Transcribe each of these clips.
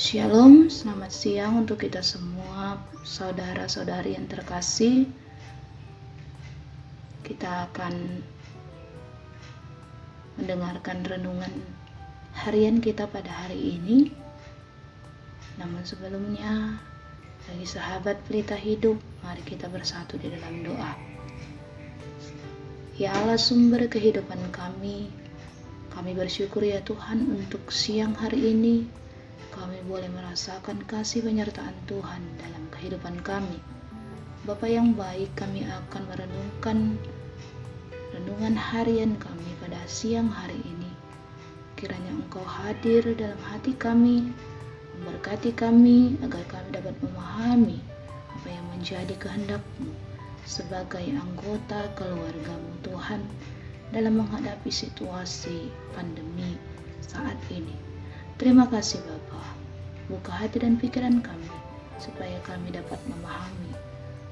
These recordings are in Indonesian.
Shalom, selamat siang untuk kita semua, saudara-saudari yang terkasih. Kita akan mendengarkan renungan harian kita pada hari ini. Namun sebelumnya, bagi sahabat Pelita Hidup, mari kita bersatu di dalam doa. Ya Allah, sumber kehidupan kami bersyukur ya Tuhan untuk siang hari ini. Kami boleh merasakan kasih penyertaan Tuhan dalam kehidupan kami. Bapa yang baik, kami akan merenungkan renungan harian kami pada siang hari ini. Kiranya Engkau hadir dalam hati kami, memberkati kami agar kami dapat memahami apa yang menjadi kehendak-Mu sebagai anggota keluarga-Mu Tuhan dalam menghadapi situasi pandemi saat ini. Terima kasih Bapa, buka hati dan pikiran kami supaya kami dapat memahami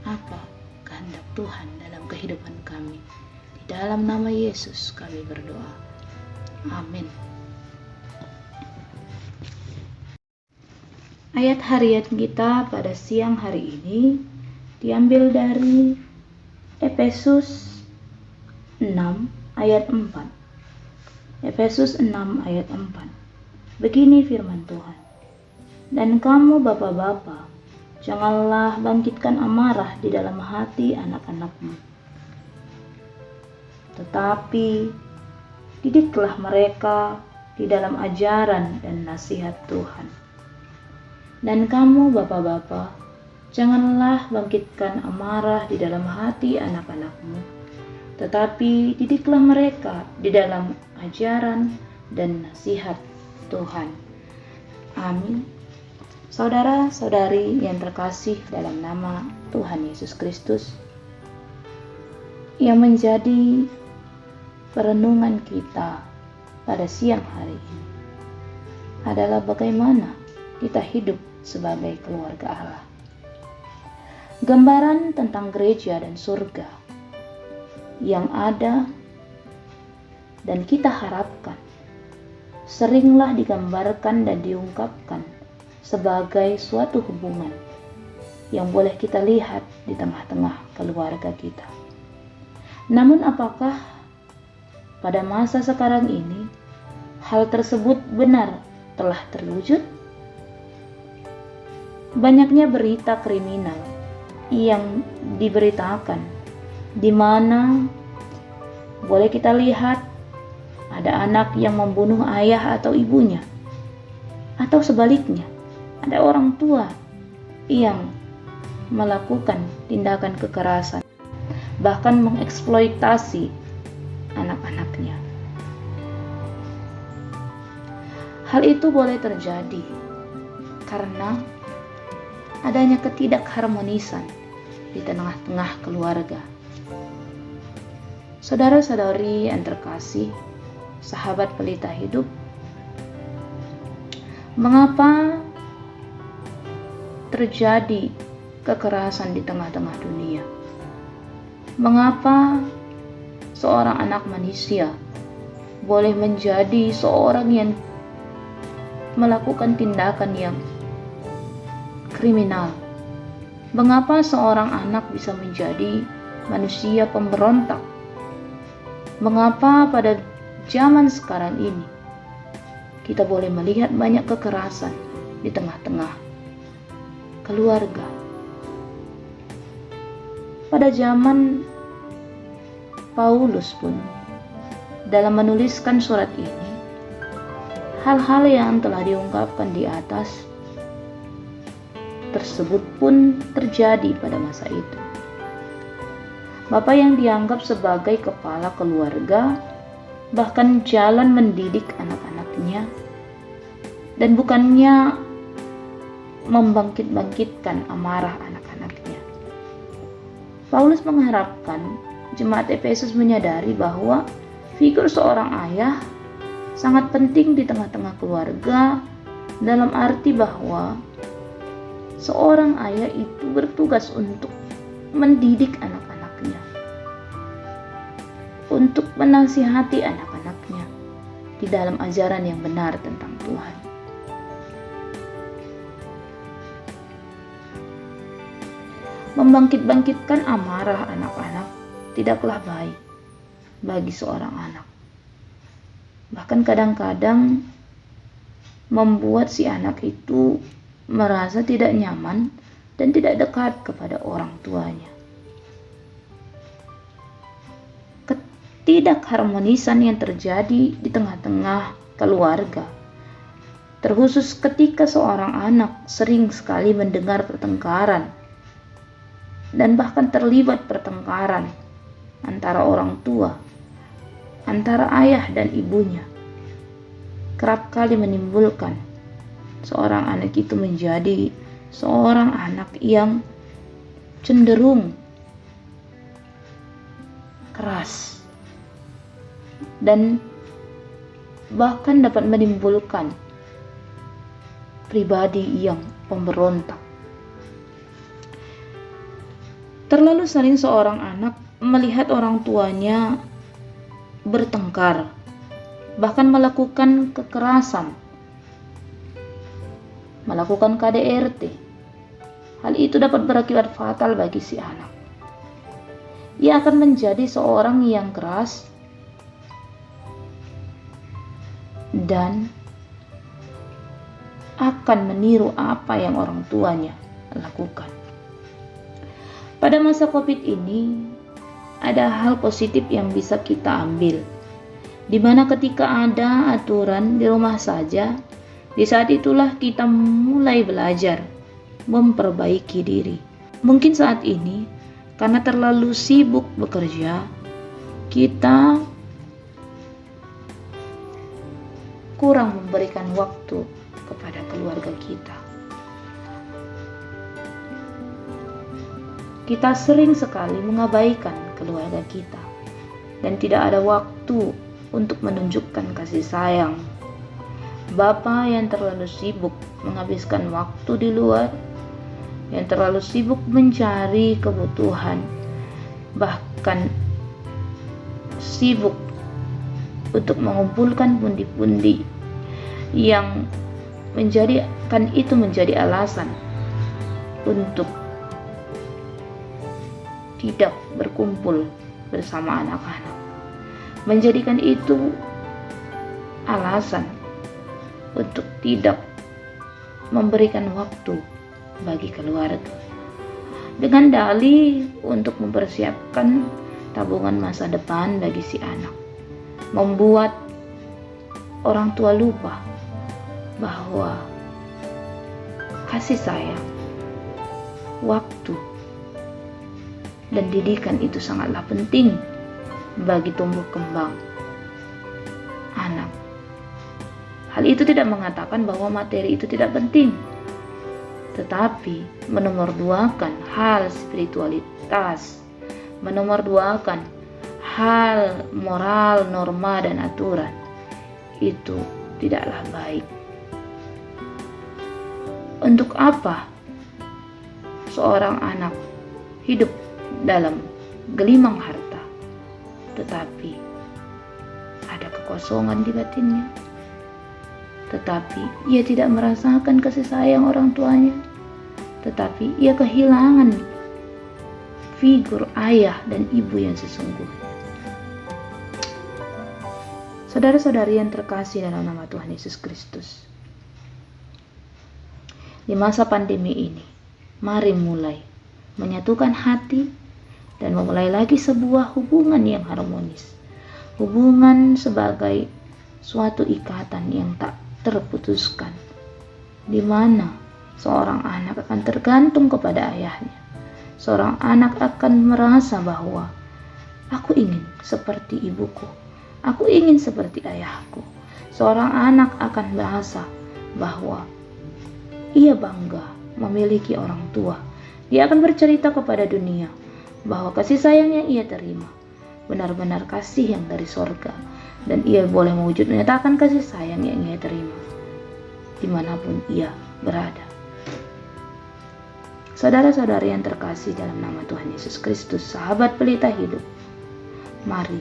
apa kehendak Tuhan dalam kehidupan kami. Di dalam nama Yesus kami berdoa. Amin. Ayat harian kita pada siang hari ini diambil dari Efesus 6 ayat 4. Efesus 6 ayat 4. Begini firman Tuhan. Dan kamu bapak-bapak, janganlah bangkitkan amarah di dalam hati anak-anakmu. Tetapi didiklah mereka di dalam ajaran dan nasihat Tuhan. Dan kamu bapak-bapak, janganlah bangkitkan amarah di dalam hati anak-anakmu. Tetapi didiklah mereka di dalam ajaran dan nasihat Tuhan. Amin. Saudara-saudari yang terkasih dalam nama Tuhan Yesus Kristus, yang menjadi perenungan kita pada siang hari ini adalah bagaimana kita hidup sebagai keluarga Allah. Gambaran tentang gereja dan surga yang ada dan kita harapkan seringlah digambarkan dan diungkapkan sebagai suatu hubungan yang boleh kita lihat di tengah-tengah keluarga kita. Namun apakah pada masa sekarang ini hal tersebut benar telah terwujud? Banyaknya berita kriminal yang diberitakan, di mana boleh kita lihat ada anak yang membunuh ayah atau ibunya, atau sebaliknya, ada orang tua yang melakukan tindakan kekerasan, bahkan mengeksploitasi anak-anaknya. Hal itu boleh terjadi karena adanya ketidakharmonisan di tengah-tengah keluarga. Saudara-saudari yang terkasih, sahabat Pelita Hidup, mengapa terjadi kekerasan di tengah-tengah dunia? Mengapa seorang anak manusia boleh menjadi seorang yang melakukan tindakan yang kriminal? Mengapa seorang anak bisa menjadi manusia pemberontak? Mengapa pada zaman sekarang ini kita boleh melihat banyak kekerasan di tengah-tengah keluarga? Pada zaman Paulus pun dalam menuliskan surat ini, hal-hal yang telah diungkapkan di atas tersebut pun terjadi pada masa itu. Bapak yang dianggap sebagai kepala keluarga bahkan jalan mendidik anak-anaknya dan bukannya membangkit-bangkitkan amarah anak-anaknya. Paulus mengharapkan jemaat Efesus menyadari bahwa figur seorang ayah sangat penting di tengah-tengah keluarga, dalam arti bahwa seorang ayah itu bertugas untuk mendidik anak-anaknya, untuk menasihati anak-anaknya di dalam ajaran yang benar tentang Tuhan. Membangkit-bangkitkan amarah anak-anak tidaklah baik bagi seorang anak. Bahkan kadang-kadang membuat si anak itu merasa tidak nyaman dan tidak dekat kepada orang tuanya. Ketidakharmonisan yang terjadi di tengah-tengah keluarga, terkhusus ketika seorang anak sering sekali mendengar pertengkaran dan bahkan terlibat pertengkaran antara orang tua, antara ayah dan ibunya, kerap kali menimbulkan seorang anak itu menjadi seorang anak yang cenderung keras dan bahkan dapat menimbulkan pribadi yang pemberontak. Terlalu sering seorang anak melihat orang tuanya bertengkar, bahkan melakukan kekerasan, melakukan KDRT. Hal itu dapat berakibat fatal bagi si anak. Ia akan menjadi seorang yang keras dan akan meniru apa yang orang tuanya lakukan. Pada masa COVID ini, ada hal positif yang bisa kita ambil, di mana ketika ada aturan di rumah saja, di saat itulah kita mulai belajar memperbaiki diri. Mungkin saat ini, karena terlalu sibuk bekerja, kita kurang memberikan waktu kepada keluarga kita. Kita sering sekali mengabaikan keluarga kita dan tidak ada waktu untuk menunjukkan kasih sayang. Bapa yang terlalu sibuk menghabiskan waktu di luar, yang terlalu sibuk mencari kebutuhan, bahkan sibuk untuk mengumpulkan pundi-pundi yang menjadikan itu menjadi alasan untuk tidak berkumpul bersama anak-anak, menjadikan itu alasan untuk tidak memberikan waktu bagi keluarga, dengan dalih untuk mempersiapkan tabungan masa depan bagi si anak, membuat orang tua lupa bahwa kasih sayang, waktu, dan didikan itu sangatlah penting bagi tumbuh kembang anak. Hal itu tidak mengatakan bahwa materi itu tidak penting, tetapi menomorduakan hal spiritualitas, menomorduakan hal moral, norma, dan aturan itu tidaklah baik. Untuk apa seorang anak hidup dalam gelimang harta, tetapi ada kekosongan di batinnya, tetapi ia tidak merasakan kasih sayang orang tuanya, tetapi ia kehilangan figur ayah dan ibu yang sesungguhnya. Saudara-saudari yang terkasih dalam nama Tuhan Yesus Kristus, di masa pandemi ini, mari mulai menyatukan hati dan memulai lagi sebuah hubungan yang harmonis. Hubungan sebagai suatu ikatan yang tak terputuskan, di mana seorang anak akan tergantung kepada ayahnya. Seorang anak akan merasa bahwa aku ingin seperti ibuku, aku ingin seperti ayahku. Seorang anak akan merasa bahwa ia bangga memiliki orang tua. Dia akan bercerita kepada dunia bahwa kasih sayang yang ia terima benar-benar kasih yang dari sorga, dan ia boleh mewujud menyatakan kasih sayang yang ia terima dimanapun ia berada. Saudara-saudari yang terkasih dalam nama Tuhan Yesus Kristus, sahabat pelita hidup, mari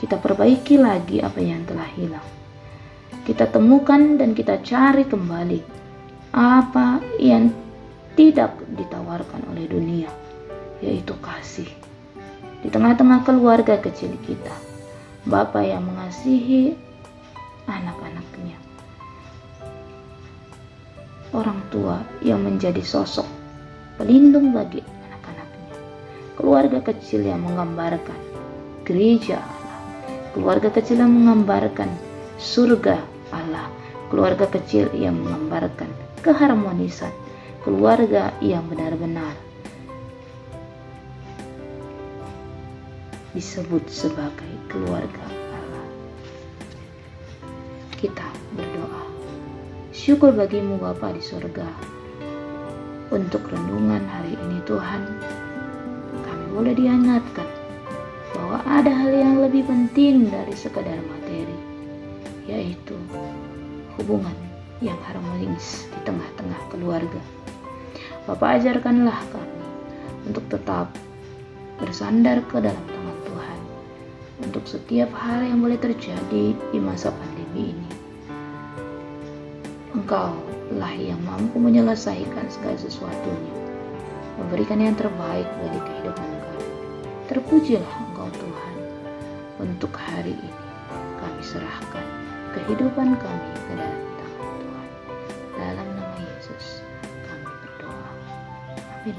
kita perbaiki lagi apa yang telah hilang. Kita temukan dan kita cari kembali apa yang tidak ditawarkan oleh dunia, yaitu kasih. Di tengah-tengah keluarga kecil kita, Bapa yang mengasihi anak-anaknya, orang tua yang menjadi sosok pelindung bagi anak-anaknya, keluarga kecil yang menggambarkan gereja Allah, keluarga kecil yang menggambarkan surga Allah, keluarga kecil yang menggambarkan keharmonisan, keluarga yang benar-benar disebut sebagai keluarga Allah. Kita berdoa. Syukur bagimu Bapa di surga. Untuk renungan hari ini Tuhan, kami boleh diingatkan bahwa ada hal yang lebih penting dari sekadar materi, yaitu hubungan yang harmonis di tengah-tengah keluarga. Bapa, ajarkanlah kami untuk tetap bersandar ke dalam tangan Tuhan untuk setiap hal yang boleh terjadi di masa pandemi ini. Engkau lah yang mampu menyelesaikan segala sesuatunya, memberikan yang terbaik bagi kehidupan kami. Terpujilah Engkau Tuhan. Untuk hari ini kami serahkan kehidupan kami ke dalam tangan Tuhan. Dalam nama Yesus kami berdoa. Amin.